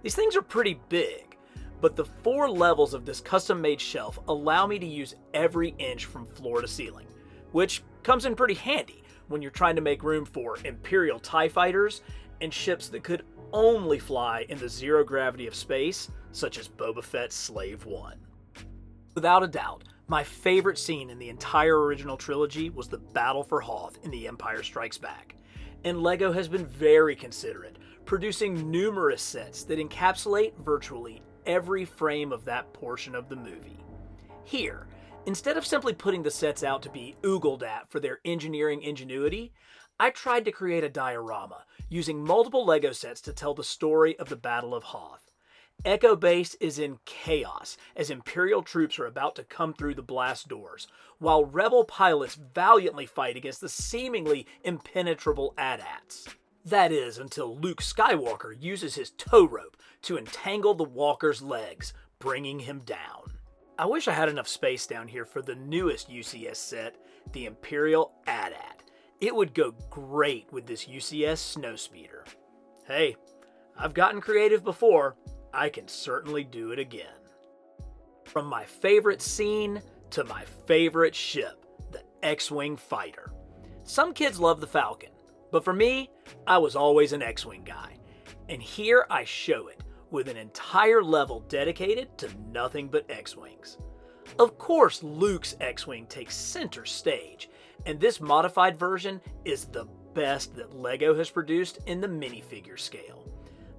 These things are pretty big, but the 4 levels of this custom-made shelf allow me to use every inch from floor to ceiling, which comes in pretty handy when you're trying to make room for Imperial TIE fighters and ships that could only fly in the zero gravity of space, such as Boba Fett's Slave One. Without a doubt, my favorite scene in the entire original trilogy was the battle for Hoth in The Empire Strikes Back. And LEGO has been very considerate, producing numerous sets that encapsulate virtually every frame of that portion of the movie. Here, instead of simply putting the sets out to be oogled at for their engineering ingenuity, I tried to create a diorama using multiple LEGO sets to tell the story of the Battle of Hoth. Echo Base is in chaos as Imperial troops are about to come through the blast doors, while Rebel pilots valiantly fight against the seemingly impenetrable AT-ATs. That is, until Luke Skywalker uses his tow rope to entangle the walker's legs, bringing him down. I wish I had enough space down here for the newest UCS set, the Imperial AT-AT. It would go great with this UCS Snowspeeder. Hey, I've gotten creative before. I can certainly do it again. From my favorite scene to my favorite ship, the X-Wing fighter. Some kids love the Falcon, but for me, I was always an X-Wing guy. And here I show it with an entire level dedicated to nothing but X-Wings. Of course, Luke's X-Wing takes center stage, and this modified version is the best that LEGO has produced in the minifigure scale.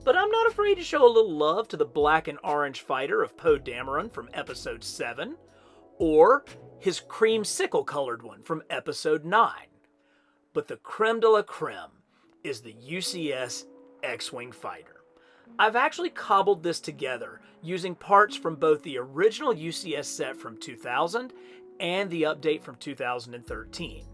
But I'm not afraid to show a little love to the black and orange fighter of Poe Dameron from Episode 7, or his cream-sickle-colored one from Episode 9. But the creme de la creme is the UCS X-Wing fighter. I've actually cobbled this together using parts from both the original UCS set from 2000 and the update from 2013.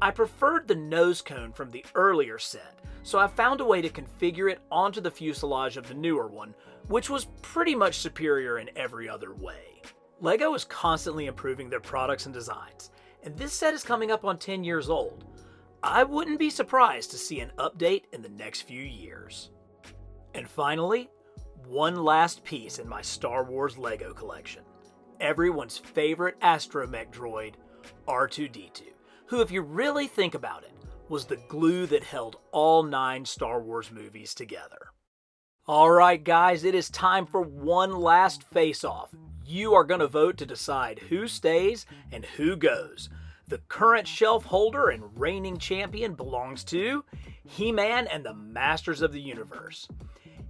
I preferred the nose cone from the earlier set, so I found a way to configure it onto the fuselage of the newer one, which was pretty much superior in every other way. LEGO is constantly improving their products and designs, and this set is coming up on 10 years old. I wouldn't be surprised to see an update in the next few years. And finally, one last piece in my Star Wars LEGO collection. Everyone's favorite astromech droid, R2-D2, who, if you really think about it, was the glue that held all 9 Star Wars movies together. Alright guys, it is time for one last face-off. You are going to vote to decide who stays and who goes. The current shelf holder and reigning champion belongs to He-Man and the Masters of the Universe.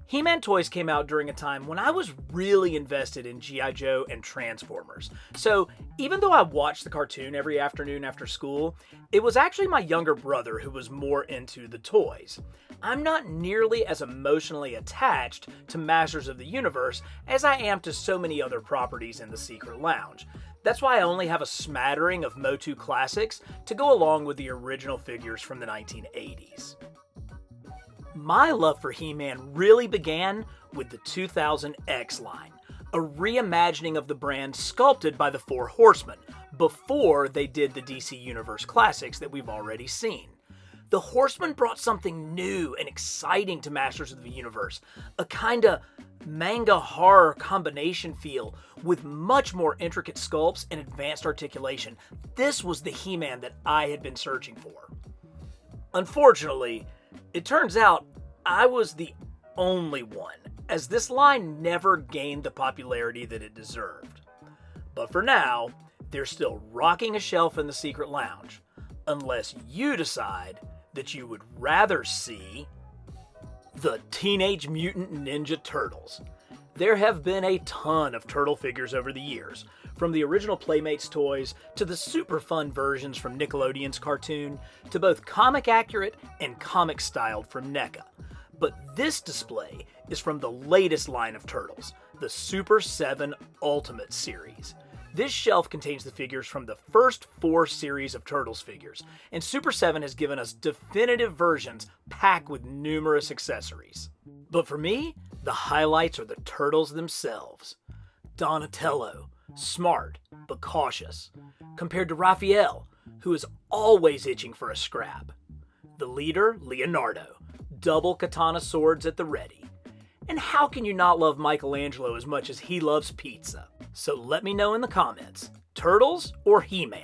He-Man toys came out during a time when I was really invested in G.I. Joe and Transformers. So even though I watched the cartoon every afternoon after school, it was actually my younger brother who was more into the toys. I'm not nearly as emotionally attached to Masters of the Universe as I am to so many other properties in the Secret Lounge. That's why I only have a smattering of Motu classics to go along with the original figures from the 1980s. My love for He-Man really began with the 2000 X line, a reimagining of the brand sculpted by the Four Horsemen, before they did the DC Universe classics that we've already seen. The Horsemen brought something new and exciting to Masters of the Universe, a kinda manga horror combination feel with much more intricate sculpts and advanced articulation. This was the He-Man that I had been searching for. Unfortunately, it turns out I was the only one, as this line never gained the popularity that it deserved. But for now, they're still rocking a shelf in the Secret Lounge, unless you decide that you would rather see the Teenage Mutant Ninja Turtles. There have been a ton of turtle figures over the years, from the original Playmates toys to the super fun versions from Nickelodeon's cartoon to both comic accurate and comic styled from NECA. But this display is from the latest line of turtles, the Super 7 Ultimate series. This shelf contains the figures from the first 4 series of Turtles figures, and Super 7 has given us definitive versions packed with numerous accessories. But for me, the highlights are the turtles themselves. Donatello, smart but cautious, compared to Raphael, who is always itching for a scrap. The leader, Leonardo, double katana swords at the ready. And how can you not love Michelangelo as much as he loves pizza? So let me know in the comments, Turtles or He-Man?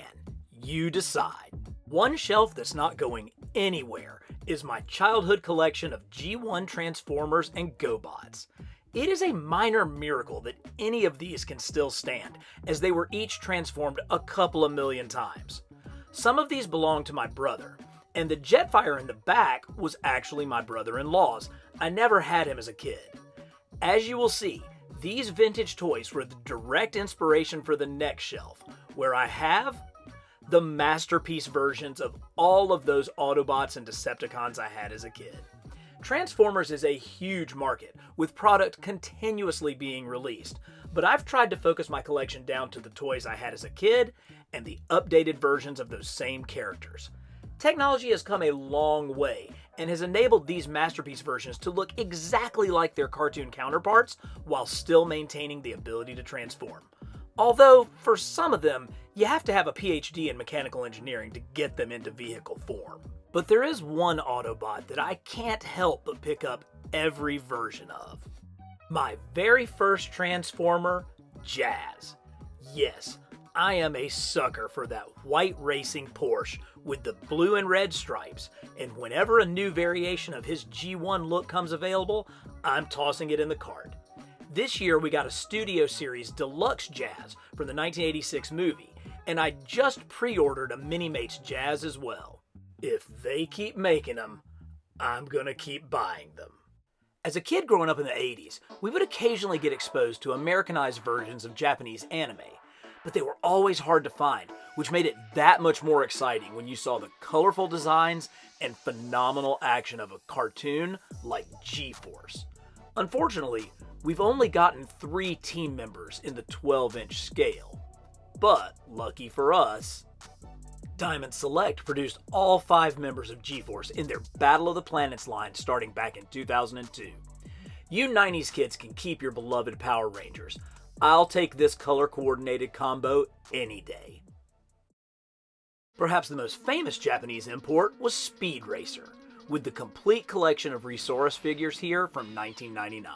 You decide. One shelf that's not going anywhere is my childhood collection of G1 Transformers and GoBots. It is a minor miracle that any of these can still stand, as they were each transformed a couple of million times. Some of these belong to my brother, and the Jetfire in the back was actually my brother-in-law's. I never had him as a kid. As you will see, these vintage toys were the direct inspiration for the next shelf, where I have the masterpiece versions of all of those Autobots and Decepticons I had as a kid. Transformers is a huge market, with product continuously being released, but I've tried to focus my collection down to the toys I had as a kid and the updated versions of those same characters. Technology has come a long way and has enabled these masterpiece versions to look exactly like their cartoon counterparts while still maintaining the ability to transform. Although, for some of them, you have to have a PhD in mechanical engineering to get them into vehicle form. But there is one Autobot that I can't help but pick up every version of. My very first Transformer, Jazz. Yes, I am a sucker for that white racing Porsche with the blue and red stripes, and whenever a new variation of his G1 look comes available, I'm tossing it in the cart. This year we got a Studio Series Deluxe Jazz from the 1986 movie, and I just pre-ordered a Mini-Mates Jazz as well. If they keep making them, I'm gonna keep buying them. As a kid growing up in the 80s, we would occasionally get exposed to Americanized versions of Japanese anime, but they were always hard to find, which made it that much more exciting when you saw the colorful designs and phenomenal action of a cartoon like G-Force. Unfortunately, we've only gotten 3 team members in the 12-inch scale, but lucky for us, Diamond Select produced all 5 members of G-Force in their Battle of the Planets line starting back in 2002. You 90s kids can keep your beloved Power Rangers. I'll take this color-coordinated combo any day. Perhaps the most famous Japanese import was Speed Racer, with the complete collection of Resource figures here from 1999.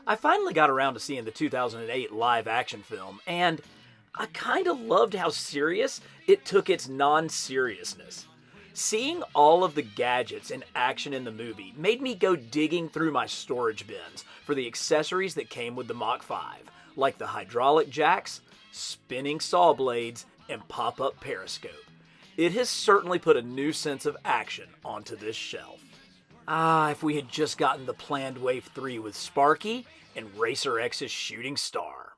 I finally got around to seeing the 2008 live-action film, and I kinda loved how serious it took its non-seriousness. Seeing all of the gadgets and action in the movie made me go digging through my storage bins for the accessories that came with the Mach 5, like the hydraulic jacks, spinning saw blades, and pop-up periscope. It has certainly put a new sense of action onto this shelf. If we had just gotten the planned Wave 3 with Sparky and Racer X's Shooting Star.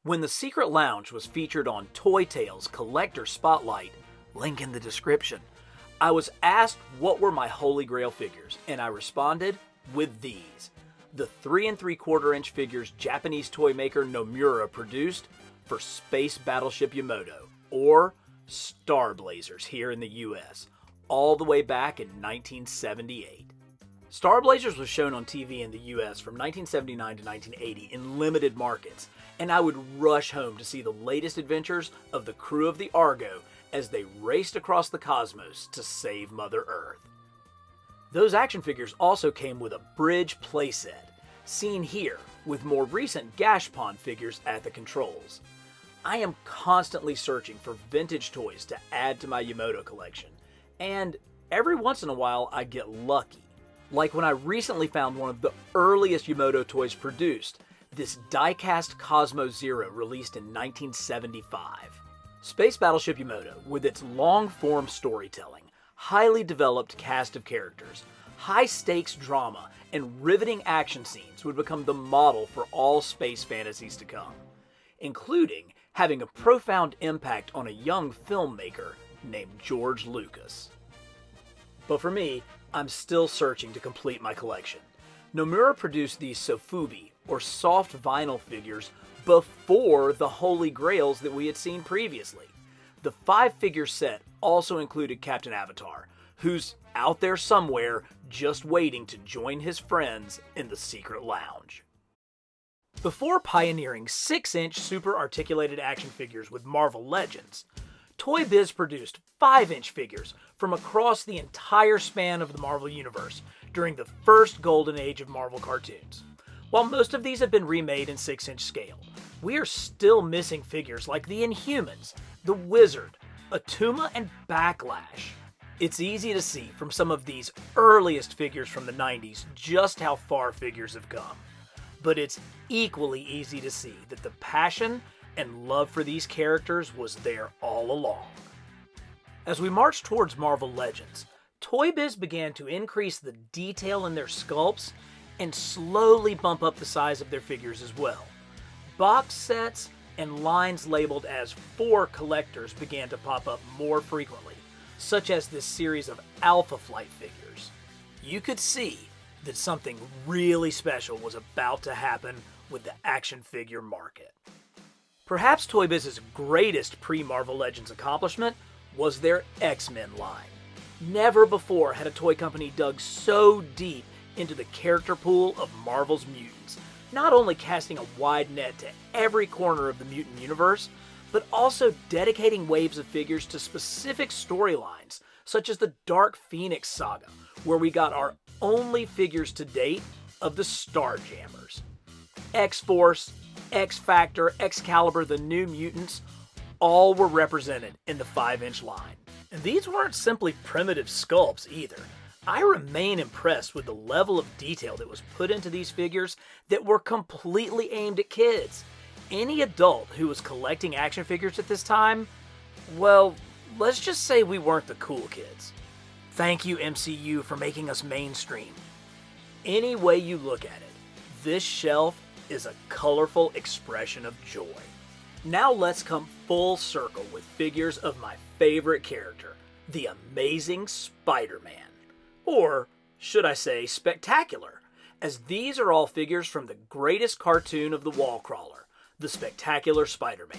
When the Secret Lounge was featured on Toy Tales Collector Spotlight, link in the description, I was asked what were my holy grail figures, and I responded with these. The 3 3/4 inch figures Japanese toy maker Nomura produced for Space Battleship Yamato, or Star Blazers here in the US, all the way back in 1978. Star Blazers was shown on TV in the US from 1979 to 1980 in limited markets, and I would rush home to see the latest adventures of the crew of the Argo as they raced across the cosmos to save Mother Earth. Those action figures also came with a bridge playset, seen here with more recent Gashpon figures at the controls. I am constantly searching for vintage toys to add to my Yamato collection, and every once in a while I get lucky. Like when I recently found one of the earliest Yamato toys produced, this die-cast Cosmo Zero released in 1975. Space Battleship Yamato, with its long-form storytelling, highly developed cast of characters, high-stakes drama, and riveting action scenes would become the model for all space fantasies to come, including having a profound impact on a young filmmaker named George Lucas. But for me, I'm still searching to complete my collection. Nomura produced these Sofubi, or soft vinyl figures, before the Holy Grails that we had seen previously. The 5-figure set also included Captain Avatar, who's out there somewhere just waiting to join his friends in the Secret Lounge. Before pioneering 6-inch super articulated action figures with Marvel Legends, Toy Biz produced 5-inch figures from across the entire span of the Marvel Universe during the first golden age of Marvel cartoons. While most of these have been remade in 6-inch scale, we are still missing figures like the Inhumans, the Wizard, Atuma, and Backlash. It's easy to see from some of these earliest figures from the 90s just how far figures have come. But it's equally easy to see that the passion and love for these characters was there all along. As we marched towards Marvel Legends, Toy Biz began to increase the detail in their sculpts and slowly bump up the size of their figures as well. Box sets and lines labeled as for collectors began to pop up more frequently, such as this series of Alpha Flight figures. You could see that something really special was about to happen with the action figure market. Perhaps Toy Biz's greatest pre-Marvel Legends accomplishment was their X-Men line. Never before had a toy company dug so deep into the character pool of Marvel's mutants, not only casting a wide net to every corner of the mutant universe, but also dedicating waves of figures to specific storylines, such as the Dark Phoenix saga, where we got our only figures to date of the Starjammers. X-Force, X-Factor, Excalibur, the New Mutants, all were represented in the 5-inch line. And these weren't simply primitive sculpts either. I remain impressed with the level of detail that was put into these figures that were completely aimed at kids. Any adult who was collecting action figures at this time, well, let's just say we weren't the cool kids. Thank you, MCU, for making us mainstream. Any way you look at it, this shelf is a colorful expression of joy. Now let's come full circle with figures of my favorite character, the Amazing Spider-Man. Or, should I say, Spectacular, as these are all figures from the greatest cartoon of the wall crawler, the Spectacular Spider-Man.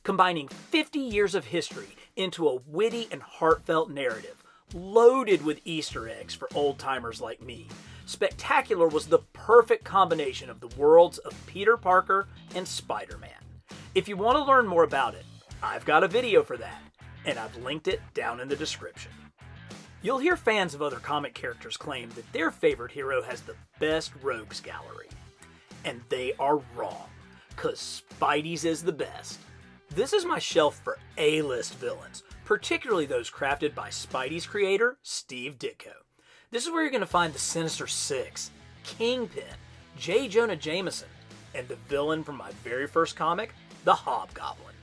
combining 50 years of history into a witty and heartfelt narrative, loaded with Easter eggs for old-timers like me. Spectacular was the perfect combination of the worlds of Peter Parker and Spider-Man. If you want to learn more about it, I've got a video for that, and I've linked it down in the description. You'll hear fans of other comic characters claim that their favorite hero has the best rogues gallery. And they are wrong, cause Spidey's is the best. This is my shelf for A-list villains, particularly those crafted by Spidey's creator, Steve Ditko. This is where you're going to find the Sinister Six, Kingpin, J. Jonah Jameson, and the villain from my very first comic, the Hobgoblin.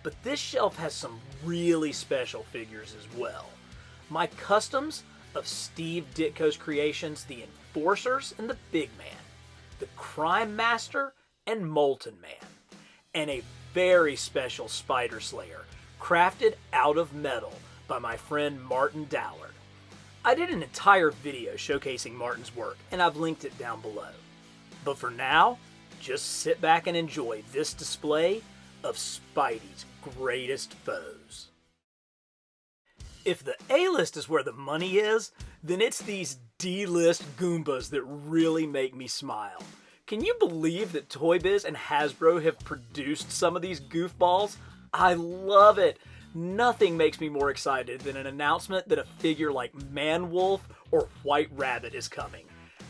But this shelf has some really special figures as well. My customs of Steve Ditko's creations, the Enforcers and the Big Man, the Crime Master and Molten Man, and a very special Spider Slayer crafted out of metal by my friend Martin Dallard. I did an entire video showcasing Martin's work, and I've linked it down below. But for now, just sit back and enjoy this display of Spidey's greatest foes. If the A-list is where the money is, then it's these D-list Goombas that really make me smile. Can you believe that Toy Biz and Hasbro have produced some of these goofballs? I love it! Nothing makes me more excited than an announcement that a figure like Man-Wolf or White Rabbit is coming.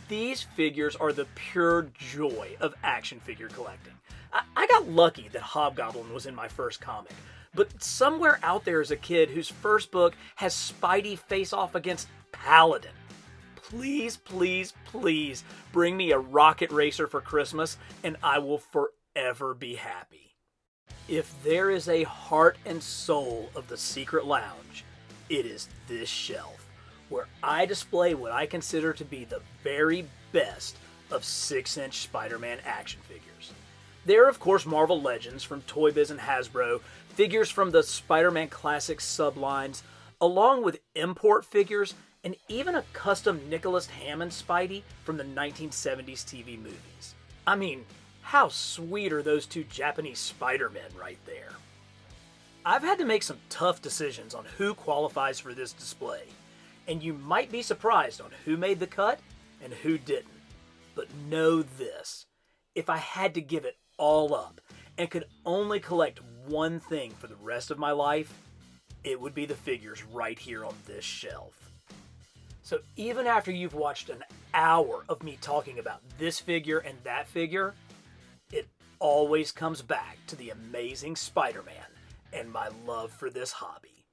These figures are the pure joy of action figure collecting. I got lucky that Hobgoblin was in my first comic, but somewhere out there is a kid whose first book has Spidey face off against Paladin. Please, please, please bring me a rocket racer for Christmas and I will forever be happy. If there is a heart and soul of the Secret Lounge, it is this shelf, where I display what I consider to be the very best of 6-inch Spider-Man action figures. There are, of course, Marvel Legends from Toy Biz and Hasbro, figures from the Spider-Man Classics sublines, along with import figures, and even a custom Nicholas Hammond Spidey from the 1970s TV movies. I mean, how sweet are those two Japanese Spider-Men right there? I've had to make some tough decisions on who qualifies for this display, and you might be surprised on who made the cut and who didn't. But know this, if I had to give it all up and could only collect one thing for the rest of my life, it would be the figures right here on this shelf. So even after you've watched an hour of me talking about this figure and that figure, it always comes back to the amazing Spider-Man and my love for this hobby.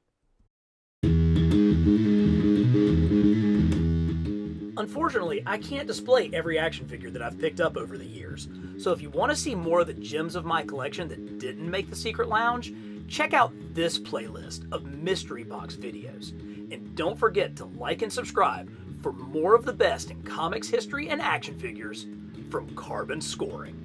Unfortunately, I can't display every action figure that I've picked up over the years, so if you want to see more of the gems of my collection that didn't make the Secret Lounge, check out this playlist of mystery box videos. And don't forget to like and subscribe for more of the best in comics history and action figures from Carbon Scoring.